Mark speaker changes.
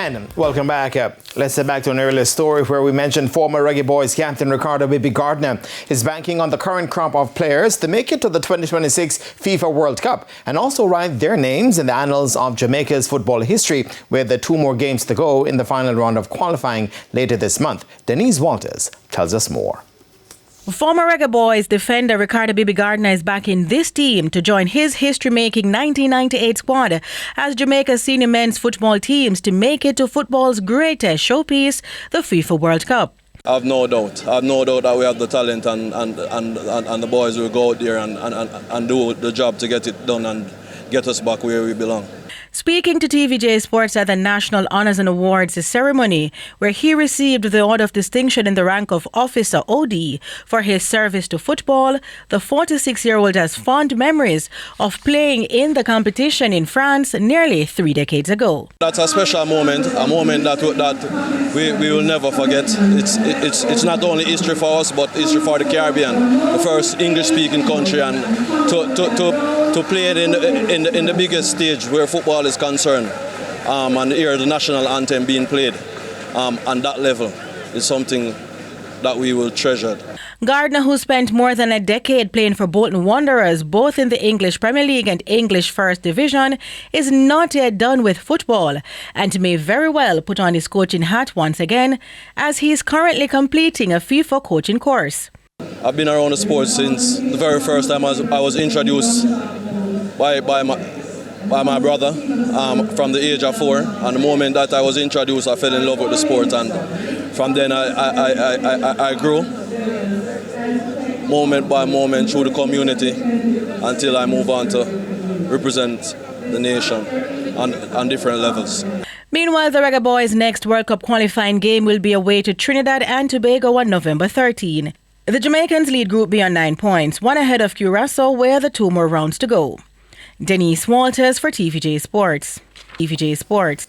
Speaker 1: And welcome back. Let's head back to an earlier story where we mentioned former Reggae Boys captain Ricardo Bibi Gardner is banking on the current crop of players to make it to the 2026 FIFA World Cup and also write their names in the annals of Jamaica's football history, with the 2 more games to go in the final round of qualifying later this month. Denise Walters tells us more.
Speaker 2: Former Reggae Boys defender Ricardo Bibi Gardner is back in this team to join his history-making 1998 squad as Jamaica's senior men's football teams to make it to football's greatest showpiece, the FIFA World Cup.
Speaker 3: I have no doubt that we have the talent and the boys will go out there and do the job to get it done and get us back where we belong.
Speaker 2: Speaking to TVJ Sports at the National Honours and Awards ceremony, where he received the Order of Distinction in the rank of Officer OD for his service to football, the 46-year-old has fond memories of playing in the competition in France nearly 3 decades ago.
Speaker 3: That's a special moment, a moment that we will never forget. It's not only history for us, but history for the Caribbean, the first English-speaking country, and to play it in the biggest stage where football is concerned, and hear the national anthem being played on that level is something that we will treasure.
Speaker 2: Gardner, who spent more than a decade playing for Bolton Wanderers, both in the English Premier League and English First Division, is not yet done with football and may very well put on his coaching hat once again, as he is currently completing a FIFA coaching course.
Speaker 3: I've been around the sport since the very first time I was introduced by my brother from the age of 4. And the moment that I was introduced, I fell in love with the sport, and from then I grew moment by moment through the community until I move on to represent the nation on different levels.
Speaker 2: Meanwhile, the Reggae Boys' next World Cup qualifying game will be away to Trinidad and Tobago on November 13. The Jamaicans lead Group B on 9 points, 1 ahead of Curacao, where the 2 more rounds to go. Denise Walters for TVJ Sports. TVJ Sports.